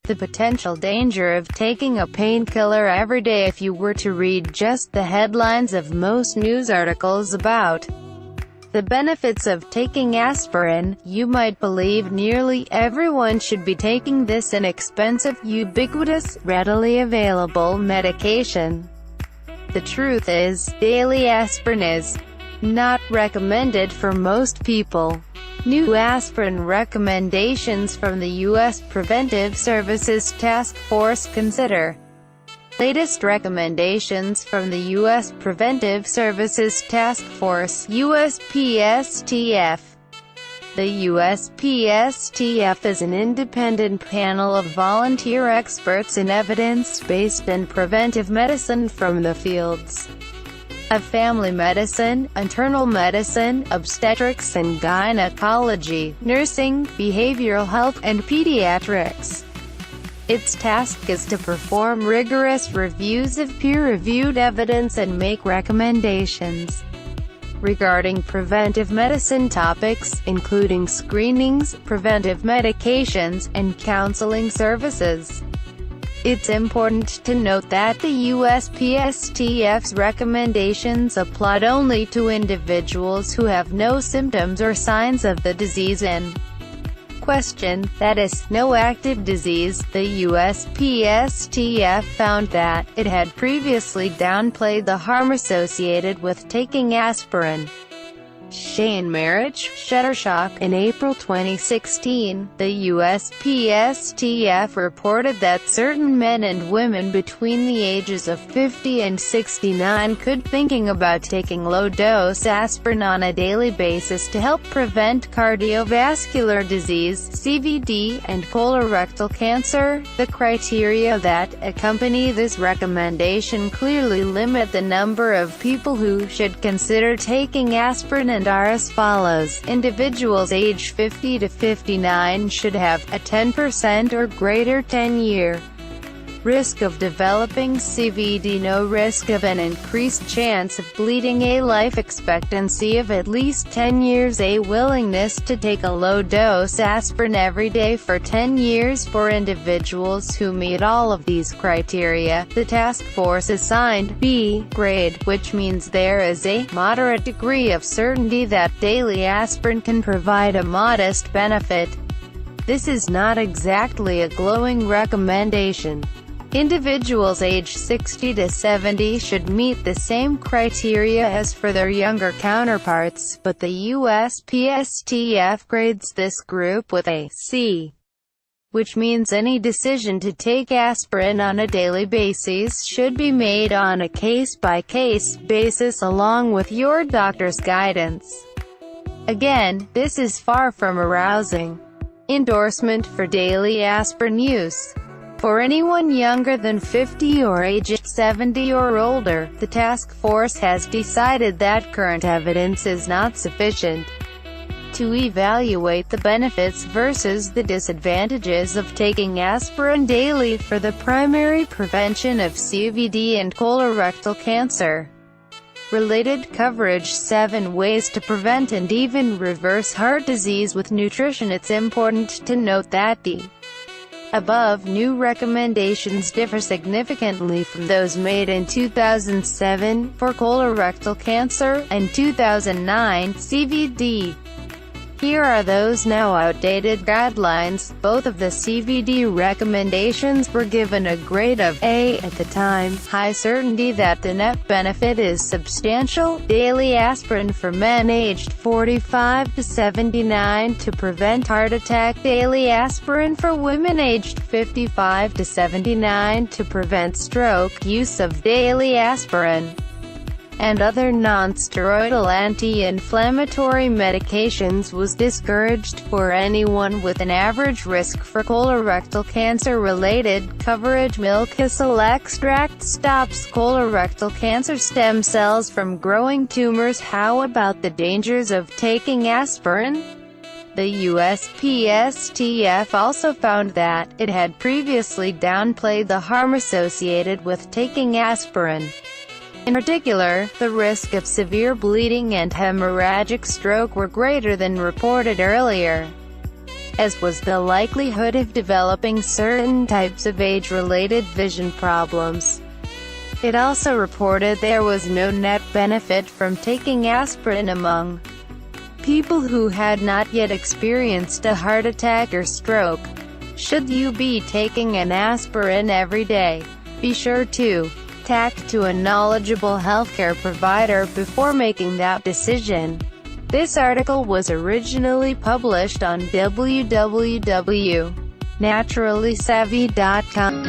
The potential danger of taking a painkiller every day. If you were to read just the headlines of most news articles about the benefits of taking aspirin, you might believe nearly everyone should be taking this inexpensive, ubiquitous, readily available medication. The truth is, daily aspirin is not recommended for most people. New aspirin recommendations from the U.S. Preventive Services Task Force. Consider latest recommendations from the U.S. Preventive Services Task Force, USPSTF. The USPSTF is an independent panel of volunteer experts in evidence-based and preventive medicine from the fields of family medicine, internal medicine, obstetrics and gynecology, nursing, behavioral health, and pediatrics. Its task is to perform rigorous reviews of peer-reviewed evidence and make recommendations regarding preventive medicine topics, including screenings, preventive medications, and counseling services. It's important to note that the USPSTF's recommendations apply only to individuals who have no symptoms or signs of the disease in question, that is, no active disease. The USPSTF found that it had previously downplayed the harm associated with taking aspirin. Shane Marriage, Shutterstock. In April 2016, the USPSTF reported that certain men and women between the ages of 50 and 69 could thinking about taking low-dose aspirin on a daily basis to help prevent cardiovascular disease, CVD, and colorectal cancer. The criteria that accompany this recommendation clearly limit the number of people who should consider taking aspirin and are as follows. Individuals age 50 to 59 should have a 10% or greater 10-year risk of developing CVD, no risk of an increased chance of bleeding, a life expectancy of at least 10 years, a willingness to take a low-dose aspirin every day for 10 years. For individuals who meet all of these criteria, the task force assigned B grade, which means there is a moderate degree of certainty that daily aspirin can provide a modest benefit. This is not exactly a glowing recommendation. Individuals aged 60 to 70 should meet the same criteria as for their younger counterparts, but the USPSTF grades this group with a C, which means any decision to take aspirin on a daily basis should be made on a case-by-case basis along with your doctor's guidance. Again, this is far from a rousing endorsement for daily aspirin use. For anyone younger than 50 or aged 70 or older, the task force has decided that current evidence is not sufficient to evaluate the benefits versus the disadvantages of taking aspirin daily for the primary prevention of CVD and colorectal cancer. Related coverage: 7 ways to prevent and even reverse heart disease with nutrition. It's important to note that the above new recommendations differ significantly from those made in 2007 for colorectal cancer and 2009 CVD. Here are those now outdated guidelines. Both of the CVD recommendations were given a grade of A at the time. High certainty that the net benefit is substantial. Daily aspirin for men aged 45 to 79 to prevent heart attack. Daily aspirin for women aged 55 to 79 to prevent stroke. Use of daily aspirin and other non-steroidal anti-inflammatory medications was discouraged for anyone with an average risk for colorectal cancer. Related coverage: milk thistle extract stops colorectal cancer stem cells from growing tumors. How about the dangers of taking aspirin? The USPSTF also found that it had previously downplayed the harm associated with taking aspirin. In particular, the risk of severe bleeding and hemorrhagic stroke were greater than reported earlier. as was the likelihood of developing certain types of age-related vision problems. It also reported there was no net benefit from taking aspirin among people who had not yet experienced a heart attack or stroke. Should you be taking an aspirin every day? Be sure to talk to a knowledgeable healthcare provider before making that decision. This article was originally published on www.naturallysavvy.com.